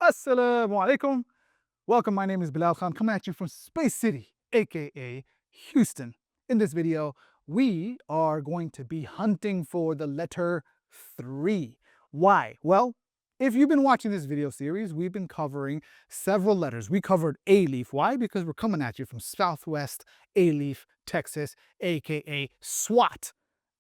Assalamu alaikum. Welcome, my name is Bilal Khan, coming at you from Space City, aka Houston. In this video, we are going to be hunting for the letter 3. Why? Well, if you've been watching this video series, we've been covering several letters. We covered A-Leaf. Why? Because we're coming at you from Southwest A-Leaf, Texas, aka SWAT.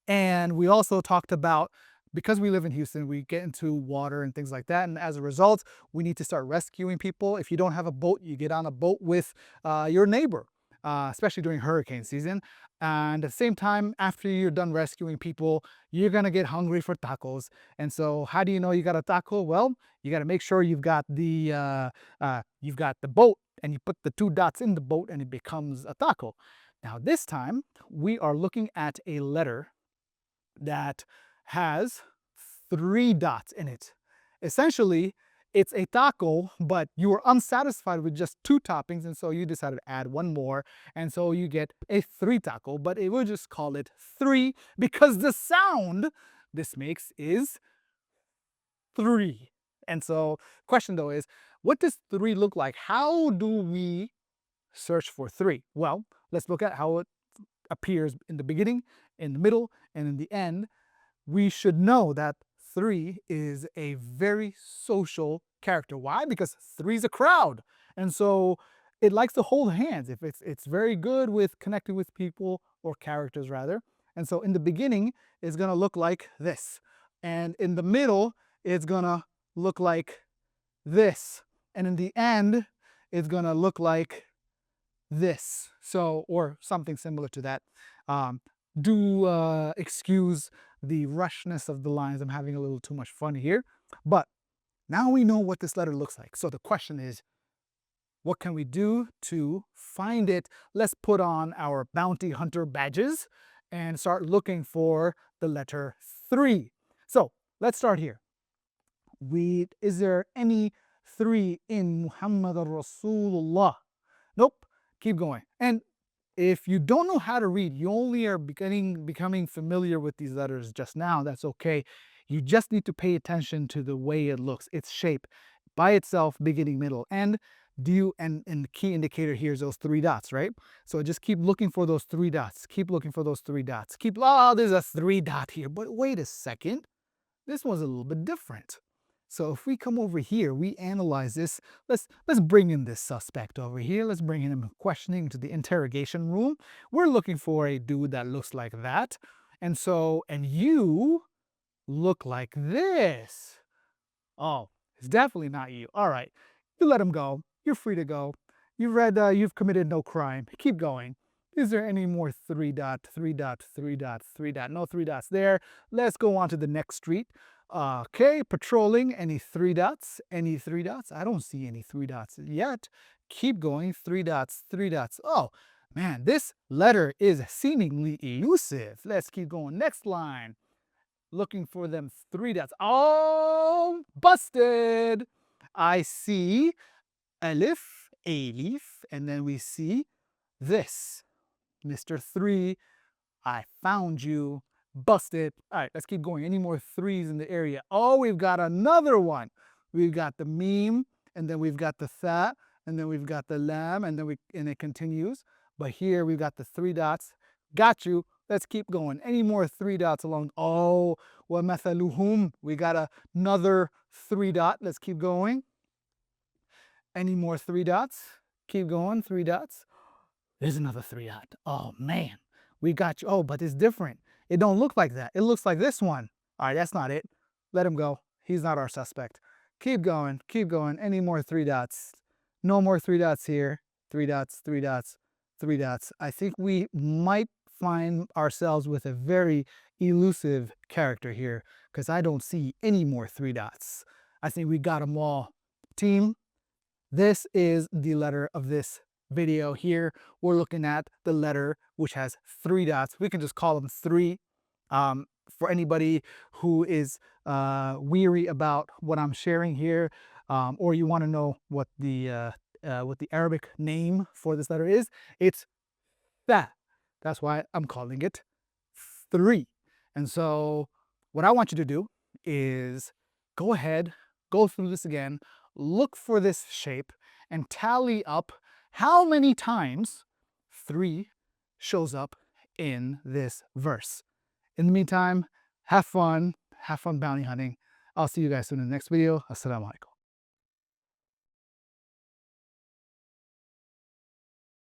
And we also talked about, because we live in Houston, we get into water and things like that. And as a result, we need to start rescuing people. If you don't have a boat, you get on a boat with your neighbor, especially during hurricane season. And at the same time, after you're done rescuing people, you're going to get hungry for tacos. And so how do you know you got a taco? Well, you got to make sure you've got the boat, and you put the 2 dots in the boat and it becomes a taco. Now this time we are looking at a letter that has 3 dots in it. Essentially, it's a taco, but you were unsatisfied with just 2 toppings, and so you decided to add 1 more, and so you get a 3 taco, but it will just call it 3 because the sound this makes is 3. And so, question though is, what does 3 look like? How do we search for 3? Well, let's look at how it appears in the beginning, in the middle, and in the end. We should know that 3 is a very social character. Why? Because 3 is a crowd. And so it likes to hold hands. If it's very good with connecting with people, or characters rather. And so in the beginning, it's going to look like this. And in the middle, it's going to look like this. And in the end, it's going to look like this. So, or something similar to that. Do excuse the rushness of the lines. I'm having a little too much fun here. But now we know what this letter looks like. So the question is, what can we do to find it? Let's put on our bounty hunter badges and start looking for the letter 3. So let's start here. Is there any 3 in Muhammad Rasulullah? Nope. Keep going. And if you don't know how to read, you only are becoming familiar with these letters just now, that's okay. You just need to pay attention to the way it looks, its shape, by itself, beginning, middle, end. And the key indicator here is those 3 dots, right? So just keep looking for those 3 dots. Keep looking for those 3 dots. There's a 3 dot here, but wait a second. This one's a little bit different. So if we come over here, we analyze this. Let's bring in this suspect over here. Let's bring him questioning to the interrogation room. We're looking for a dude that looks like that. And you look like this. Oh, it's definitely not you. All right, you let him go. You're free to go. You've committed no crime. Keep going. Is there any more 3 dot, 3 dot, 3 dot, 3 dot? No 3 dots there. Let's go on to the next street. Okay, patrolling. Any 3 dots? Any 3 dots? I don't see any 3 dots yet. Keep going. 3 dots, 3 dots. Oh, man, this letter is seemingly elusive. Let's keep going. Next line. Looking for them 3 dots. Oh, busted. I see Alif, Alif, and then we see this. Mr. 3, I found you. Busted. All right, let's keep going. Any more 3s in the area? Oh, we've got another one. We've got the meme, and then we've got the tha, and then we've got the lam, and it continues. But here we've got the 3 dots. Got you. Let's keep going. Any more 3 dots along? Oh, wa mathaluhum. We got another 3 dot. Let's keep going. Any more 3 dots? Keep going. 3 dots. There's another 3 dot. Oh man, we got you. Oh, but it's different. It don't look like that. It looks like this one. All right, that's not it. Let him go. He's not our suspect. Keep going. Keep going. Any more 3 dots? No more 3 dots here. 3 dots, 3 dots, 3 dots. I think we might find ourselves with a very elusive character here, because I don't see any more 3 dots. I think we got them all. Team, this is the letter of this video here. We're looking at the letter which has 3 dots. We can just call them 3. For anybody who is weary about what I'm sharing here, or you want to know what the Arabic name for this letter is, it's tha. That's why I'm calling it 3. And so what I want you to do is go ahead, go through this again, look for this shape and tally up how many times 3 shows up in this verse. In the meantime, have fun bounty hunting. I'll see you guys soon in the next video. Assalamu alaikum.